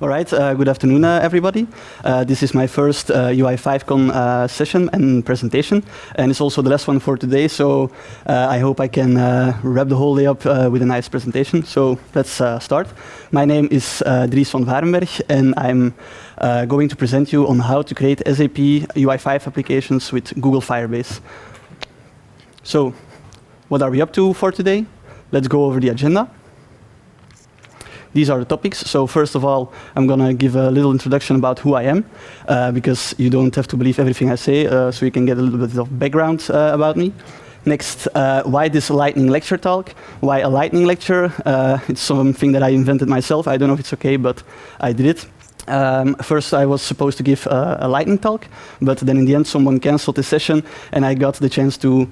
All right, good afternoon, everybody. This is my first UI5Con session and presentation, and it's also the last one for today, so I hope I can wrap the whole day up with a nice presentation. So let's start. My name is Dries Van Vaerenbergh, and I'm going to present you on how to create SAP UI5 applications with Google Firebase. So what are we up to for today? Let's go over the agenda. These are the topics. So first of all, I'm going to give a little introduction about who I am, because you don't have to believe everything I say, so you can get a little bit of background about me. Next, why this lightning lecture talk? Why a lightning lecture? It's something that I invented myself. I don't know if it's okay, but I did it. First, I was supposed to give a lightning talk, but then in the end, someone canceled the session, and I got the chance to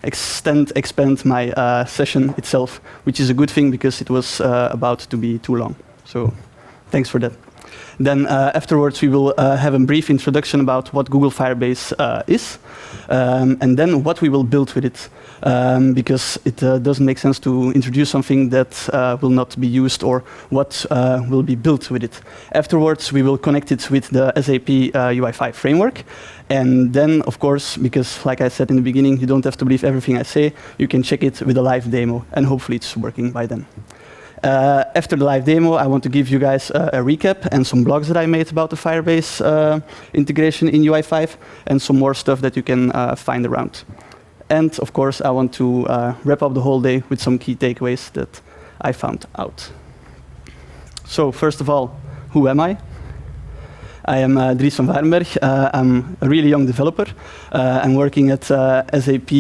expand my session itself, which is a good thing because it was about to be too long. So thanks for that. Then afterwards, we will have a brief introduction about what Google Firebase is, and then what we will build with it, because it doesn't make sense to introduce something that will not be used or what will be built with it. Afterwards, we will connect it with the SAP UI5 Framework. And then, of course, because like I said in the beginning, you don't have to believe everything I say, you can check it with a live demo, and hopefully it's working by then. After the live demo, I want to give you guys a recap and some blogs that I made about the Firebase integration in UI5 and some more stuff that you can find around. And of course, I want to wrap up the whole day with some key takeaways that I found out. So first of all, who am I? I am Dries Van Vaerenbergh. I'm a really young developer. I'm working at SAP.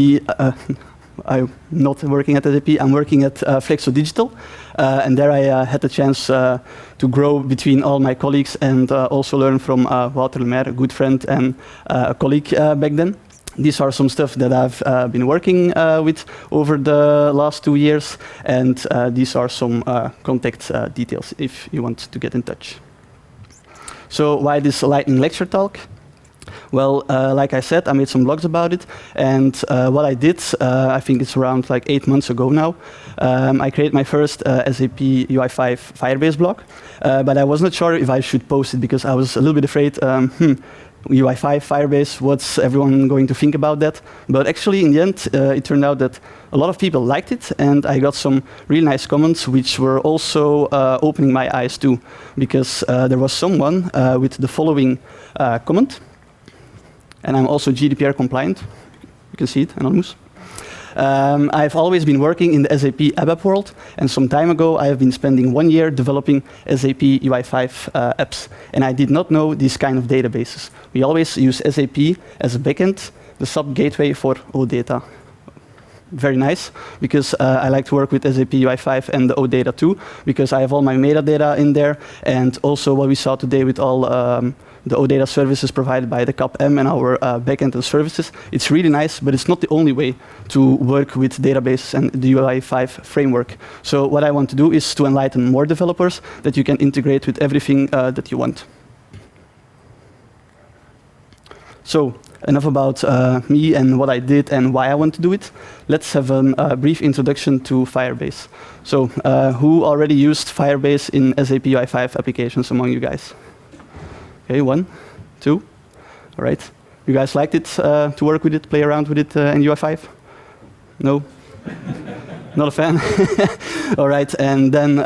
I'm not working at SAP, I'm working at Flexo Digital, and there I had the chance to grow between all my colleagues and also learn from Wouter Lemaire, a good friend and a colleague back then. These are some stuff that I've been working with over the last 2 years, and these are some contact details if you want to get in touch. So why this lightning lecture talk? Well, like I said, I made some blogs about it, and what I did, I think it's around like 8 months ago now, I created my first SAP UI5 Firebase blog, but I was not sure if I should post it because I was a little bit afraid, UI5 Firebase, what's everyone going to think about that? But actually, in the end, it turned out that a lot of people liked it, and I got some really nice comments, which were also opening my eyes too, because there was someone with the following comment. And I'm also GDPR compliant. You can see it, anonymous. I've always been working in the SAP ABAP world, and some time ago I have been spending 1 year developing SAP UI5 apps, and I did not know these kind of databases. We always use SAP as a backend, the sub gateway for OData. Very nice, because I like to work with SAP UI5 and the OData too, because I have all my metadata in there, and also what we saw today with all the OData services provided by the CAP-M and our backend and services. It's really nice, but it's not the only way to work with databases and the UI5 framework. So what I want to do is to enlighten more developers that you can integrate with everything that you want. So enough about me and what I did and why I want to do it. Let's have a brief introduction to Firebase. So who already used Firebase in SAP UI5 applications among you guys? Okay, 1, 2. All right. You guys liked it to work with it, play around with it in UI5? No? Not a fan? All right. And then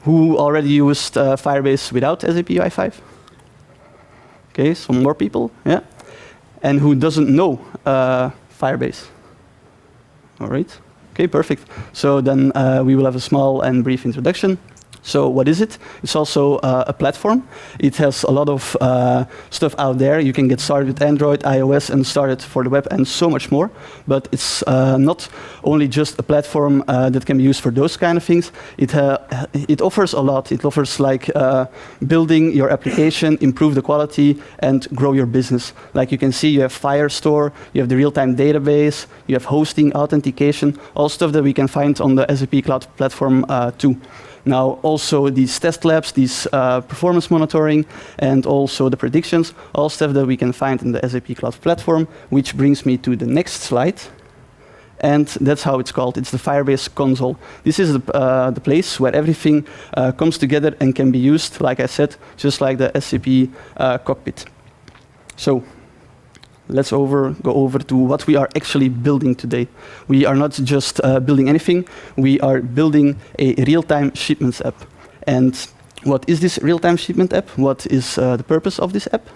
who already used Firebase without SAP UI5? Okay, some more people. Yeah. And who doesn't know Firebase? All right. Okay, perfect. So then we will have a small and brief introduction. So what is it? It's also a platform. It has a lot of stuff out there. You can get started with Android, iOS, and start it for the web, and so much more. But it's not only just a platform that can be used for those kind of things. It offers a lot. It offers like building your application, improve the quality, and grow your business. Like you can see, you have Firestore, you have the real-time database, you have hosting, authentication, all stuff that we can find on the SAP Cloud Platform too. Now, also these test labs, these performance monitoring, and also the predictions, all stuff that we can find in the SAP Cloud Platform, which brings me to the next slide. And that's how it's called. It's the Firebase console. This is the place where everything comes together and can be used, like I said, just like the SAP cockpit. So let's go over to what we are actually building today. We are not just building anything. We are building a real-time shipments app. And what is this real-time shipment app? What is the purpose of this app?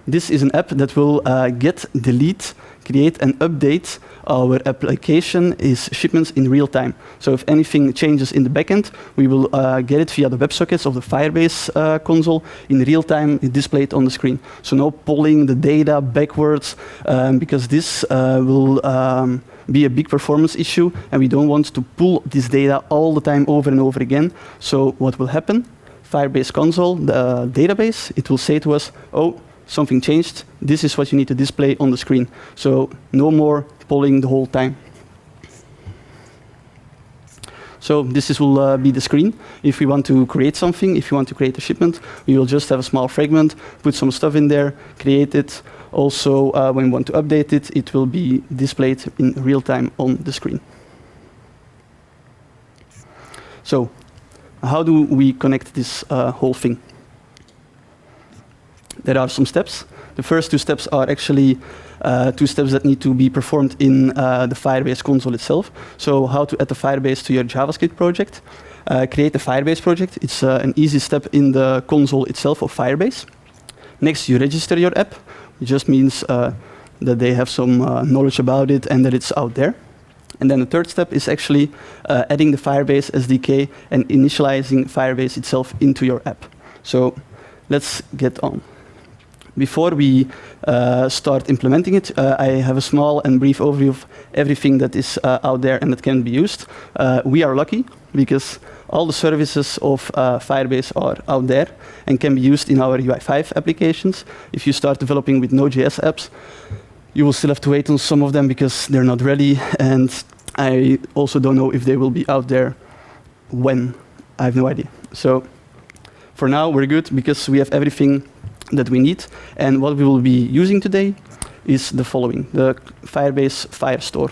This is an app that will get, delete, create, and update our application is shipments in real time. So if anything changes in the backend, we will get it via the WebSockets of the Firebase console in real time, displayed on the screen. So no pulling the data backwards, because this will be a big performance issue, and we don't want to pull this data all the time over and over again. So what will happen? Firebase console, the database, it will say to us, oh, something changed. This is what you need to display on the screen. So no more polling the whole time. So this will be the screen. If we want to create something, if you want to create a shipment, we will just have a small fragment, put some stuff in there, create it. Also, when we want to update it, it will be displayed in real time on the screen. So how do we connect this whole thing? There are some steps. The first two steps are actually two steps that need to be performed in the Firebase console itself. So how to add the Firebase to your JavaScript project. Create a Firebase project. It's an easy step in the console itself of Firebase. Next, you register your app. It just means that they have some knowledge about it and that it's out there. And then the third step is actually adding the Firebase SDK and initializing Firebase itself into your app. So let's get on. Before we start implementing it, I have a small and brief overview of everything that is out there and that can be used. We are lucky because all the services of Firebase are out there and can be used in our UI5 applications. If you start developing with Node.js apps, you will still have to wait on some of them because they're not ready. And I also don't know if they will be out there when. I have no idea. So for now, we're good because we have everything that we need. And what we will be using today is the following, the Firebase Firestore.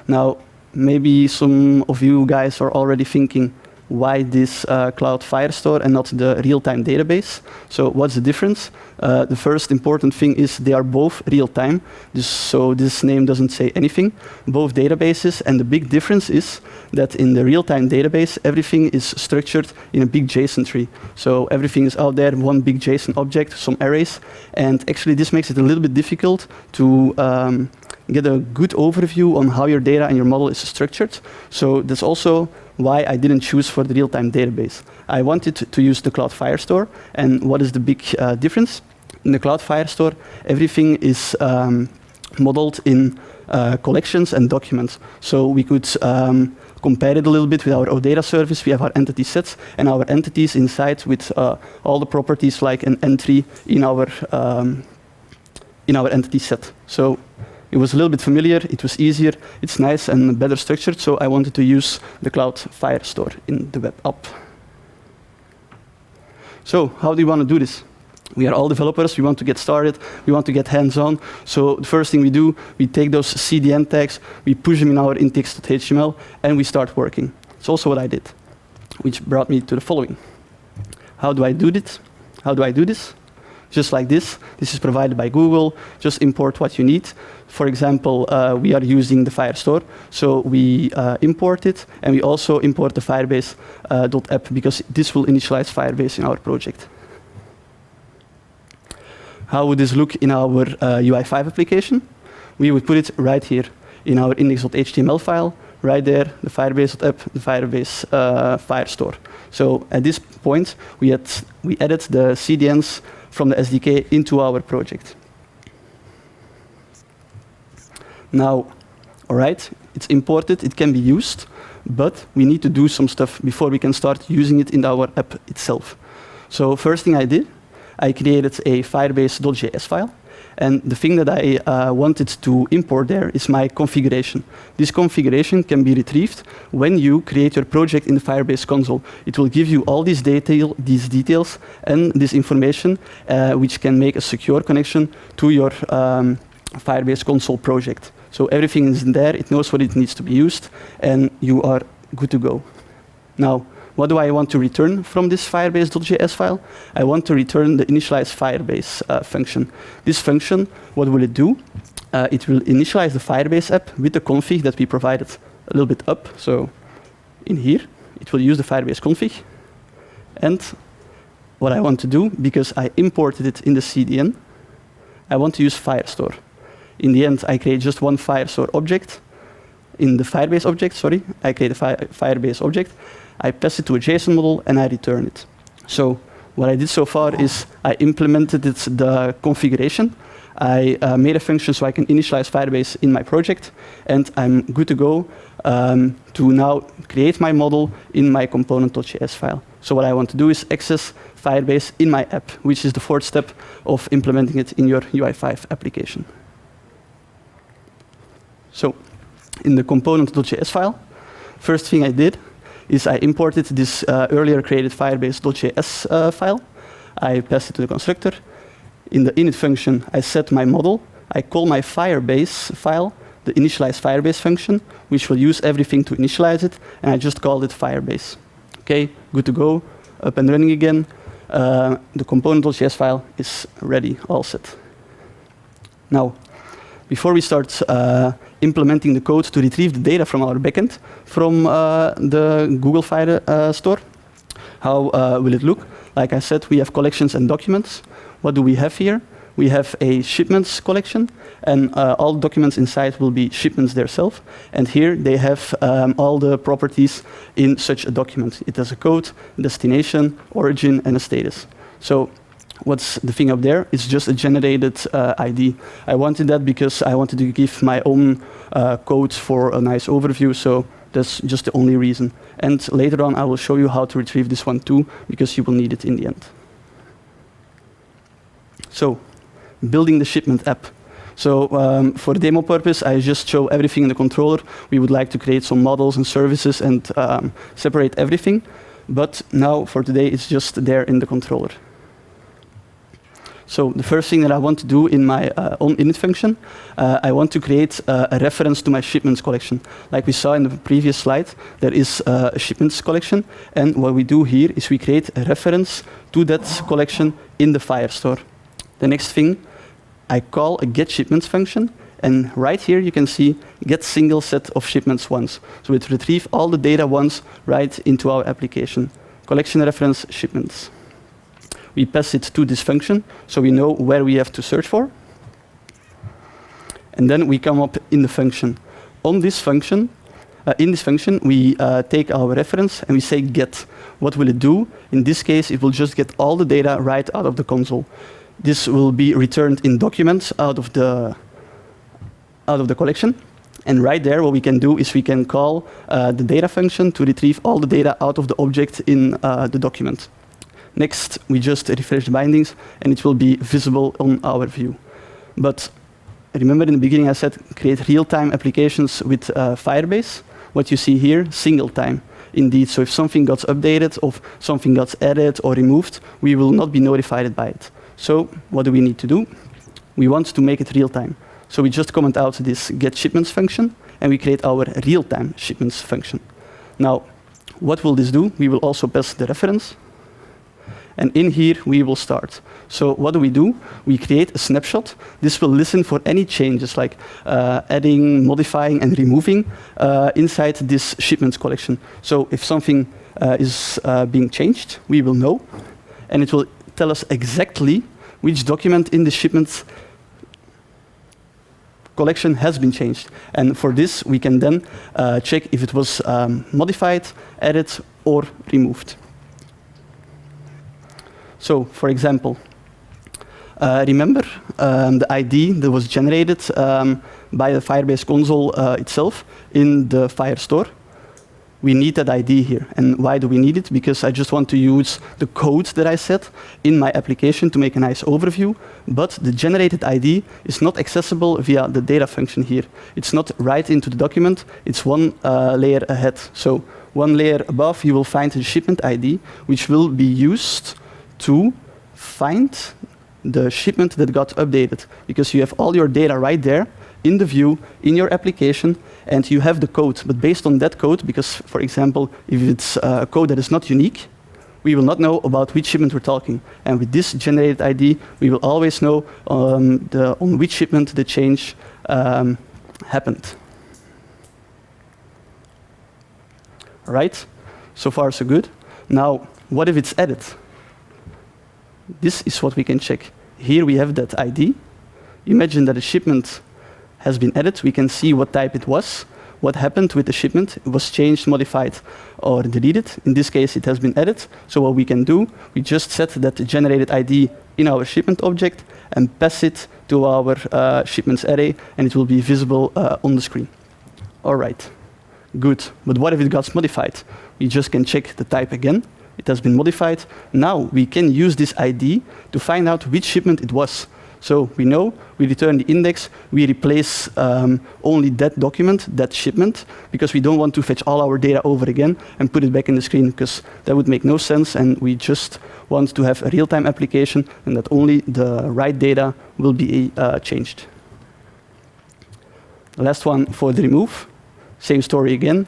Now, maybe some of you guys are already thinking, why this Cloud Firestore and not the real-time database? So what's the difference? The first important thing is they are both real-time, so this name doesn't say anything. Both databases, and the big difference is that in the real-time database, everything is structured in a big JSON tree. So everything is out there, one big JSON object, some arrays, and actually this makes it a little bit difficult to get a good overview on how your data and your model is structured. So that's also why I didn't choose for the real-time database. I wanted to use the Cloud Firestore, and what is the big difference? In the Cloud Firestore, everything is modeled in collections and documents. So we could compare it a little bit with our OData service. We have our entity sets and our entities inside with all the properties like an entry in our entity set. So it was a little bit familiar, it was easier, it's nice and better structured, so I wanted to use the Cloud Firestore in the web app. So how do you want to do this? We are all developers, we want to get started, we want to get hands-on. So the first thing we do, we take those CDN tags, we push them in our index.html, and we start working. It's also what I did, which brought me to the following. How do I do this? How do I do this? Just like this. This is provided by Google. Just import what you need. For example, we are using the Firestore, so we import it, and we also import the Firebase.app because this will initialize Firebase in our project. How would this look in our UI5 application? We would put it right here in our index.html file, right there, the Firebase.app, the Firebase Firestore. So at this point, we added the CDNs from the SDK into our project. Now, all right, it's imported, it can be used, but we need to do some stuff before we can start using it in our app itself. So first thing I did, I created a Firebase.js file. And the thing that I wanted to import there is my configuration. This configuration can be retrieved when you create your project in the Firebase console. It will give you all these details and this information, which can make a secure connection to your Firebase console project. So everything is in there, it knows what it needs to be used, and you are good to go. Now, what do I want to return from this Firebase.js file? I want to return the initialize Firebase function. This function, what will it do? It will initialize the Firebase app with the config that we provided a little bit up. So in here, it will use the Firebase config. And what I want to do, because I imported it in the CDN, I want to use Firestore. In the end, I create just one Firestore object. In the Firebase object, sorry, I create a Firebase object. I pass it to a JSON model, and I return it. So what I did so far is I implemented the configuration. I made a function so I can initialize Firebase in my project, and I'm good to go to now create my model in my component.js file. So what I want to do is access Firebase in my app, which is the fourth step of implementing it in your UI5 application. So in the component.js file, first thing I did is I imported this earlier created Firebase.js file. I passed it to the constructor. In the init function, I set my model. I call my Firebase file, the initialize Firebase function, which will use everything to initialize it, and I just called it Firebase. Okay, good to go, up and running again. The component.js file is ready, all set. Now, before we start implementing the code to retrieve the data from our backend from the Google Firestore, how will it look? Like I said, we have collections and documents. What do we have here? We have a shipments collection, and all documents inside will be shipments themselves. And here they have all the properties in such a document. It has a code, destination, origin, and a status. So what's the thing up there? It's just a generated ID. I wanted that because I wanted to give my own code for a nice overview, so that's just the only reason. And later on, I will show you how to retrieve this one too, because you will need it in the end. So, building the shipment app. So for demo purpose, I just show everything in the controller. We would like to create some models and services and separate everything. But now, for today, it's just there in the controller. So the first thing that I want to do in my own init function, I want to create a reference to my shipments collection. Like we saw in the previous slide, there is a shipments collection. And what we do here is we create a reference to that collection in the Firestore. The next thing, I call a getShipments function. And right here, you can see get single set of shipments once. So it retrieves all the data once right into our application. Collection reference shipments. We pass it to this function, so we know where we have to search for. And then we come up in the function. On this function, in this function, we take our reference and we say get. What will it do? In this case, it will just get all the data right out of the console. This will be returned in documents out of the collection. And right there, what we can do is we can call the data function to retrieve all the data out of the object in the document. Next, we just refresh the bindings, and it will be visible on our view. But remember in the beginning I said create real-time applications with Firebase. What you see here, single time. Indeed, so if something got updated, or something got added or removed, we will not be notified by it. So what do we need to do? We want to make it real-time. So we just comment out this getShipments function, and we create our real-time shipments function. Now, what will this do? We will also pass the reference. And in here, we will start. So what do? We create a snapshot. This will listen for any changes, like adding, modifying, and removing inside this shipments collection. So if something is being changed, we will know. And it will tell us exactly which document in the shipments collection has been changed. And for this, we can then check if it was modified, added, or removed. So, for example, remember the ID that was generated by the Firebase console itself in the Firestore? We need that ID here. And why do we need it? Because I just want to use the code that I set in my application to make a nice overview. But the generated ID is not accessible via the data function here. It's not right into the document. It's one layer ahead. So one layer above, you will find the shipment ID, which will be used to find the shipment that got updated, because you have all your data right there in the view, in your application, and you have the code. But based on that code, because, for example, if it's a code that is not unique, we will not know about which shipment we're talking. And with this generated ID, we will always know on which shipment the change happened. All right, so far so good. Now, what if it's added? This is what we can check. Here we have that ID. Imagine that a shipment has been added. We can see what type it was, what happened with the shipment. It was changed, modified, or deleted. In this case, it has been added. So what we can do, we just set that generated ID in our shipment object and pass it to our shipments array, and it will be visible on the screen. All right, good. But what if it got modified? We just can check the type again. It has been modified. Now we can use this ID to find out which shipment it was. So we know, we return the index, we replace only that document, that shipment, because we don't want to fetch all our data over again and put it back in the screen, because that would make no sense, and we just want to have a real-time application and that only the right data will be changed. The last one for the remove, same story again.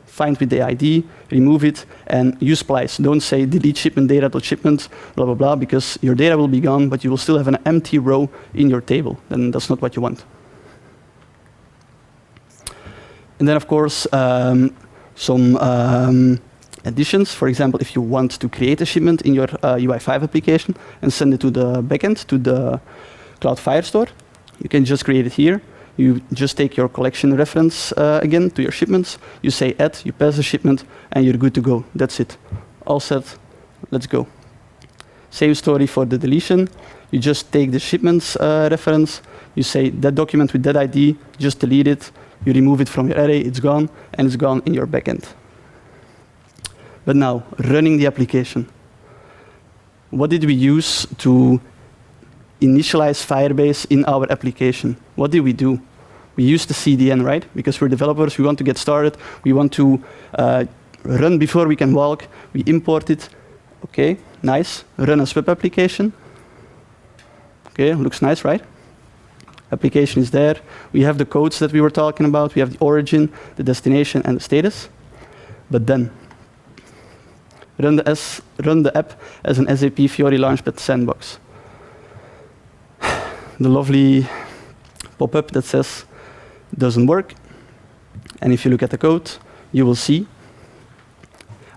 Find with the ID, remove it, and use splice. Don't say delete shipment data.shipment, blah, blah, blah, because your data will be gone, but you will still have an empty row in your table, and that's not what you want. And then, of course, some additions. For example, if you want to create a shipment in your UI5 application and send it to the backend, to the Cloud Firestore, you can just create it here. You just take your collection reference again to your shipments. You say add, you pass the shipment, and you're good to go. That's it. All set. Let's go. Same story for the deletion. You just take the shipments reference. You say that document with that ID, just delete it. You remove it from your array. It's gone, and it's gone in your backend. But now, running the application. What did we use to initialize Firebase in our application? What did we do? We used the CDN, right? Because we're developers, we want to get started. We want to run before we can walk. We import it. OK, nice. Run as web application. OK, looks nice, right? Application is there. We have the codes that we were talking about. We have the origin, the destination, and the status. But then, run the app as an SAP Fiori Launchpad sandbox. The lovely pop-up that says doesn't work. And if you look at the code, you will see.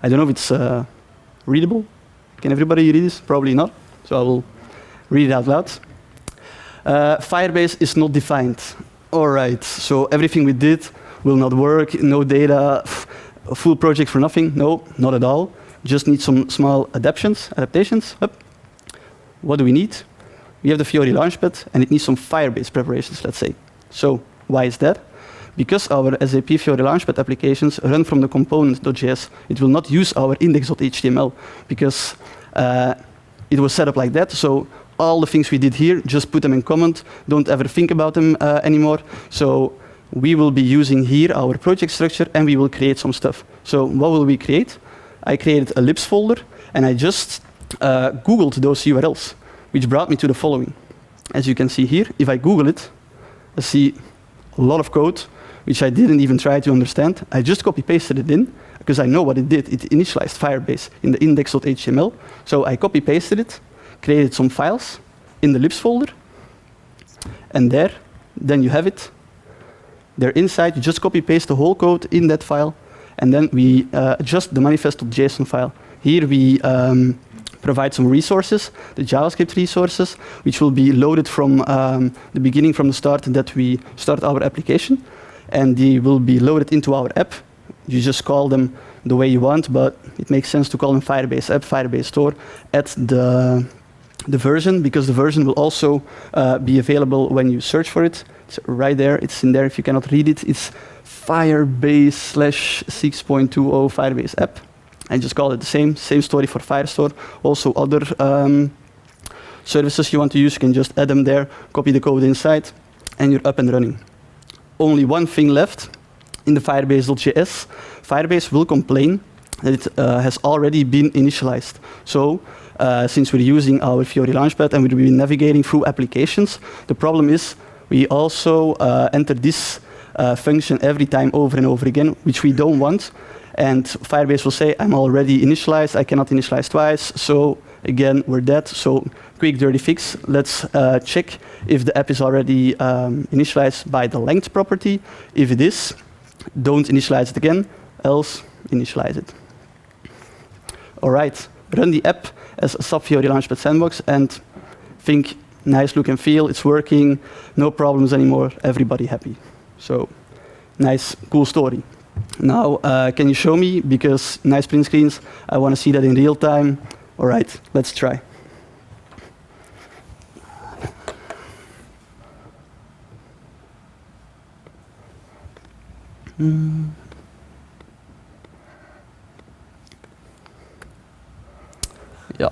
I don't know if it's readable. Can everybody read this? Probably not. So I will read it out loud. Firebase is not defined. All right. So everything we did will not work. No data. A full project for nothing. No, not at all. Just need some small adaptations. What do we need? We have the Fiori Launchpad, and it needs some Firebase preparations, let's say. So why is that? Because our SAP Fiori Launchpad applications run from the component.js. It will not use our index.html, because it was set up like that. So all the things we did here, just put them in comment. Don't ever think about them anymore. So we will be using here our project structure, and we will create some stuff. So what will we create? I created a libs folder, and I just Googled those URLs, which brought me to the following. As you can see here, if I Google it, I see a lot of code, which I didn't even try to understand. I just copy-pasted it in, because I know what it did. It initialized Firebase in the index.html. So I copy-pasted it, created some files in the libs folder, and then you have it. There inside, you just copy-paste the whole code in that file, and then we adjust the manifest.json file. Here we provide some resources, the JavaScript resources, which will be loaded from the beginning, from the start that we start our application. And they will be loaded into our app. You just call them the way you want, but it makes sense to call them Firebase app, Firebase store, at the version, because the version will also be available when you search for it. It's right there. It's in there. If you cannot read it, it's Firebase/6.20 Firebase app. I just call it the same story for Firestore. Also other services you want to use, you can just add them there, copy the code inside, and you're up and running. Only one thing left in the Firebase.js. Firebase will complain that it has already been initialized. So since we're using our Fiori Launchpad and we'll be navigating through applications, the problem is we also enter this function every time over and over again, which we don't want. And Firebase will say, I'm already initialized, I cannot initialize twice, so again, we're dead. So quick dirty fix, let's check if the app is already initialized by the length property. If it is, don't initialize it again, else initialize it. All right, run the app as a SAP Fiori Launchpad sandbox and think, nice look and feel, it's working, no problems anymore, everybody happy. So nice, cool story. Now, can you show me? Because nice print screens, I want to see that in real time. All right, let's try. Ja.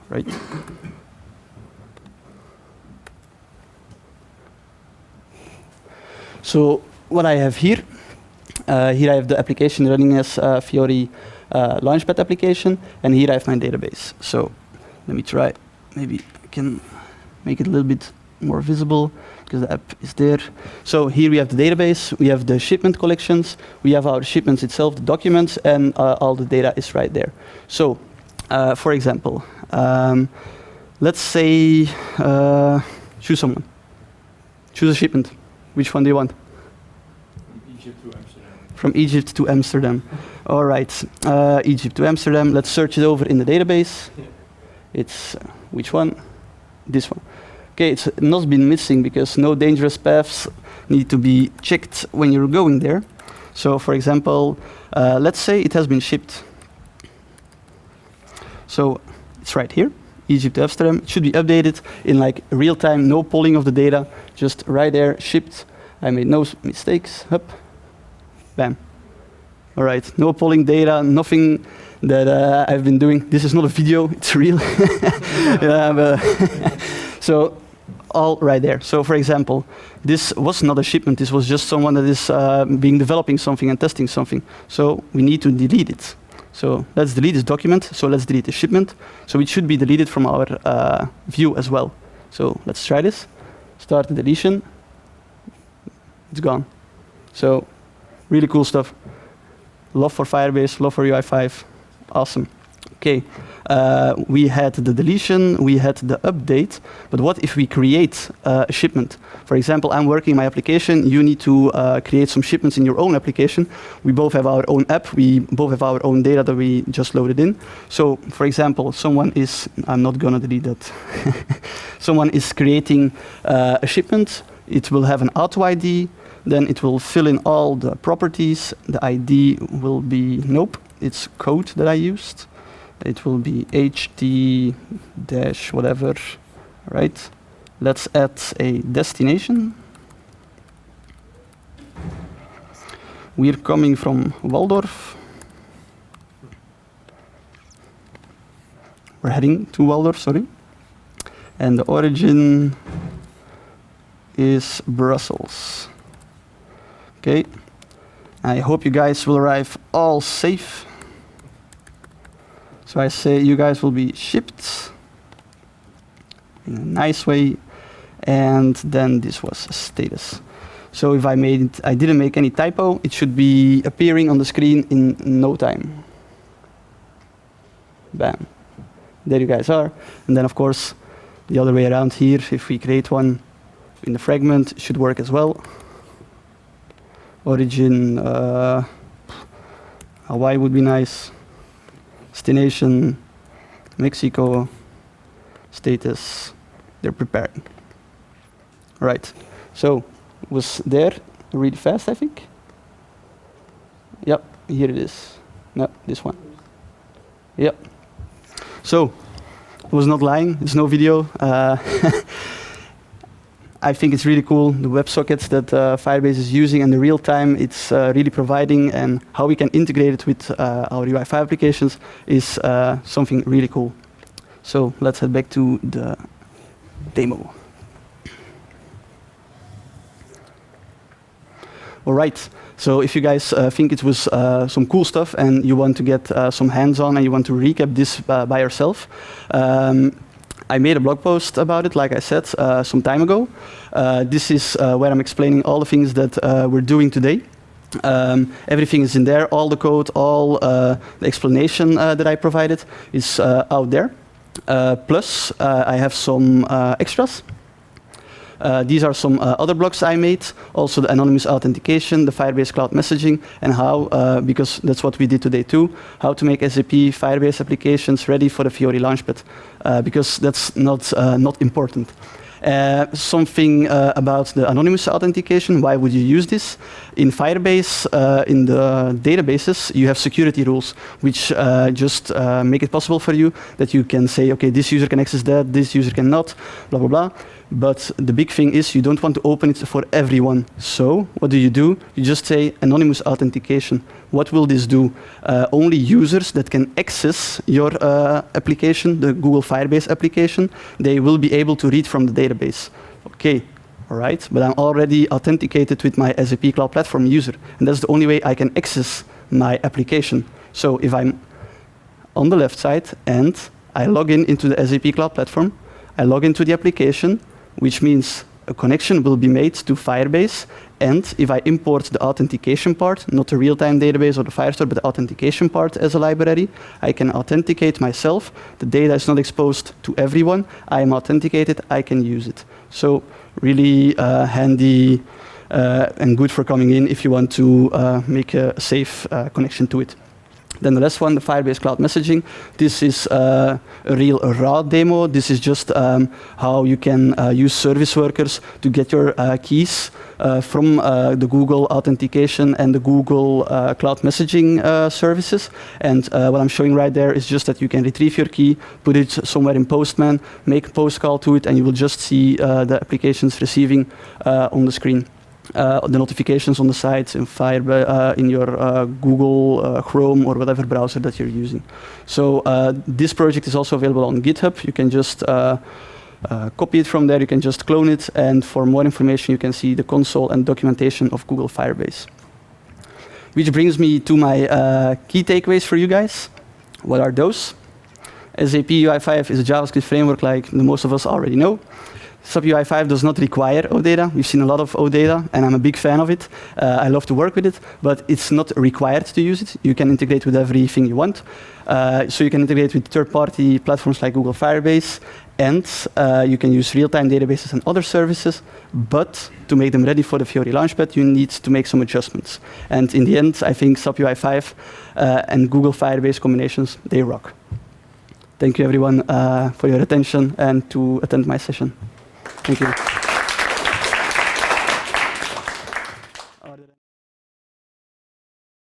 Right. So what I have here, here I have the application running as Fiori Launchpad application, and here I have my database. So let me try. Maybe I can make it a little bit more visible because the app is there. So here we have the database, we have the shipment collections, we have our shipments itself, the documents, and all the data is right there. So for example, let's say, choose someone. Choose a shipment. Which one do you want? From Egypt to Amsterdam. From Egypt to Amsterdam. All right, Egypt to Amsterdam. Let's search it over in the database. Yeah. It's, which one? This one. Okay, it's not been missing because no dangerous paths need to be checked when you're going there. So for example, let's say it has been shipped. So it's right here, Egypt to Amsterdam. It should be updated in like real time, no polling of the data, just right there, shipped. I made no mistakes, up, bam. All right, no polling data, nothing that I've been doing. This is not a video, it's real. So all right there. So for example, this was not a shipment, this was just someone that is developing something and testing something. So we need to delete it. So let's delete this document. So let's delete the shipment. So it should be deleted from our view as well. So let's try this. Start the deletion. It's gone. So really cool stuff. Love for Firebase, love for UI5. Awesome. Okay, we had the deletion, we had the update, but what if we create a shipment? For example, I'm working my application, you need to create some shipments in your own application. We both have our own app, we both have our own data that we just loaded in. So, for example, someone is, I'm not gonna delete that. Someone is creating a shipment, it will have an auto ID, then it will fill in all the properties, the ID will be, nope, it's code that I used. It will be HT dash whatever, right? Let's add a destination. We're coming from Waldorf. We're heading to Waldorf, sorry. And the origin is Brussels. Okay. I hope you guys will arrive all safe. So I say you guys will be shipped in a nice way, and then this was status. So if I didn't make any typo, it should be appearing on the screen in no time. Bam. There you guys are. And then of course, the other way around here, if we create one in the fragment, it should work as well. Origin, Hawaii would be nice. Destination, Mexico, status, they're preparing. Right, so it was there really fast, I think. Yep, here it is. No, this one. Yep. So, I was not lying, it's no video. I think it's really cool, the WebSockets that Firebase is using and the real time it's really providing, and how we can integrate it with our UI5 applications is something really cool. So let's head back to the demo. All right. So if you guys think it was some cool stuff and you want to get some hands-on and you want to recap this by yourself, I made a blog post about it, like I said, some time ago. This is where I'm explaining all the things that we're doing today. Everything is in there, all the code, all the explanation that I provided is out there. Plus, I have some extras. These are some other blogs I made, also the anonymous authentication, the Firebase Cloud messaging, and how, because that's what we did today too, how to make SAP Firebase applications ready for the Fiori Launchpad, because that's not important. Something about the anonymous authentication, why would you use this? In Firebase, in the databases, you have security rules, which just make it possible for you that you can say, okay, this user can access that, this user cannot, blah, blah, blah. But the big thing is you don't want to open it for everyone. So what do? You just say anonymous authentication. What will this do? Only users that can access your application, the Google Firebase application, they will be able to read from the database. Okay, all right, but I'm already authenticated with my SAP Cloud Platform user, and that's the only way I can access my application. So if I'm on the left side and I log into the SAP Cloud Platform, I log into the application, which means a connection will be made to Firebase. And if I import the authentication part, not the real-time database or the Firestore, but the authentication part as a library, I can authenticate myself. The data is not exposed to everyone. I am authenticated. I can use it. So really handy and good for coming in if you want to make a safe connection to it. Then the last one, the Firebase Cloud Messaging. This is a real raw demo. This is just how you can use service workers to get your keys from the Google authentication and the Google Cloud Messaging services. And what I'm showing right there is just that you can retrieve your key, put it somewhere in Postman, make a post call to it, and you will just see the applications receiving on the screen. The notifications on the site in Firebase, in your Google Chrome or whatever browser that you're using. So this project is also available on GitHub. You can just copy it from there. You can just clone it. And for more information, you can see the console and documentation of Google Firebase. Which brings me to my key takeaways for you guys. What are those? SAPUI5 is a JavaScript framework like most of us already know. SAPUI5 does not require OData. We've seen a lot of OData, and I'm a big fan of it. I love to work with it, but it's not required to use it. You can integrate with everything you want. So you can integrate with third-party platforms like Google Firebase, and you can use real-time databases and other services, but to make them ready for the Fiori Launchpad, you need to make some adjustments. And in the end, I think SAPUI5 and Google Firebase combinations, they rock. Thank you, everyone, for your attention and to attend my session. Thank you.